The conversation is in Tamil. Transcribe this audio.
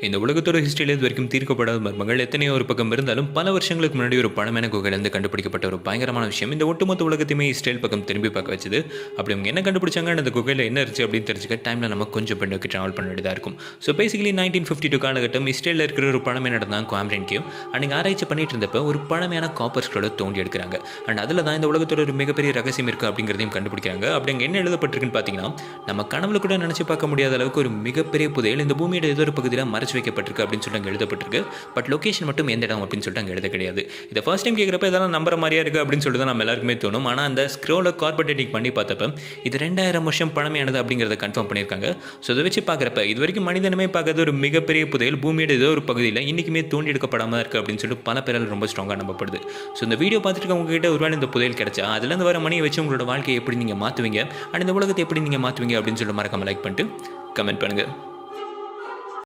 இந்த உலகத்தோட ஹிஸ்டரியில் இது வரைக்கும் தீர்க்கப்படாத மர்மங்கள் எத்தனையோ ஒரு பக்கம் இருந்தாலும் பல வருஷங்களுக்கு முன்னாடி ஒரு பழமையான குகையிலிருந்து கண்டுபிடிக்கப்பட்ட ஒரு பயங்கரமான விஷயம் இந்த ஒட்டுமொத்த உலகத்தையுமே இஸ்ரேல் பக்கம் திரும்பி பார்க்க வச்சது. அப்படி அவங்க என்ன கண்டுபிடிச்சாங்க, அந்த குகையில் என்ன இருந்துச்சு அப்படின்னு தெரிஞ்சுக்க டைமில் நம்ம கொஞ்சம் பின்னோக்கி ட்ராவல் பண்ண வேண்டியதாக இருக்கும். ஸோ பேசிக்கலி 1952 காலகட்டம் இஸ்ரேலில் இருக்கிற ஒரு பழமையான இடம் தான் குவாம்ரின் கேவ். அன்றைக்கி ஆராய்ச்சி பண்ணிட்டு இருந்தப்போ ஒரு பழமையான காப்பர் ஸ்க்ரோலை தோண்டி எடுக்கிறாங்க. அண்ட் அதில் தான் இந்த உலகத்தோட ஒரு மிகப்பெரிய ரகசியம் இருக்குது அப்படிங்கிறதையும் கண்டுபிடிக்கிறாங்க. அப்படி அங்கே என்ன எழுதப்பட்டிருக்குன்னு பார்த்தீங்கன்னா, நம்ம கனவுல கூட நினச்சி பார்க்க முடியாத அளவுக்கு ஒரு மிகப்பெரிய புதையல் இந்த பூமியோட ஏதோ ஒரு பகுதியில் மறைச்சு வைக்கப்பட்டிருக்கு அப்படின்னு சொல்லிட்டு அங்கே எழுதப்பட்டிருக்கு. பட் லொகேஷன் மட்டும் எந்த இடம் அப்படின்னு சொல்லிட்டு அங்கே எழுத கிடையாது. இதை ஃபர்ஸ்ட் டைம் கேட்குறப்ப இதெல்லாம் நம்புற மாதிரியா இருக்குது அப்படின்னு சொல்லிட்டு தான் நம்ம எல்லாருக்குமே தோணும். ஆனால் அந்த ஸ்க்ரோலை கார்பரேட்டிங் பண்ணி பார்த்தப்ப இது 2000 வருஷம் பழமையானது அப்படிங்கிறத கன்ஃபார்ம் பண்ணியிருக்காங்க. ஸோ இதை வச்சு பார்க்குறப்ப இது வரைக்கும் மனிதனமே பார்க்கறது ஒரு மிகப்பெரிய புதையல் பூமியோட ஏதோ ஒரு பகுதியில் இன்றைக்குமே தோண்டி எடுக்கப்படாமல் இருக்குது அப்படின்னு சொல்லிட்டு பல பேரால் ரொம்ப ஸ்ட்ராங்காக நம்பப்படுது. ஸோ இந்த வீடியோ பார்த்துட்டு உங்ககிட்ட ஒருவேளை இந்த புதையல் கிடைச்சா அதுலேருந்து வர மணியை வச்சு உங்களோட வாழ்க்கையை எப்படி நீங்கள் மாற்றுவீங்க அண்ட் இந்த உலகத்தை எப்படி நீங்கள் மாற்றுவீங்க அப்படின்னு சொல்லிட்டு மறக்காம லைக் பண்ணிட்டு கமெண்ட் பண்ணுங்கள்.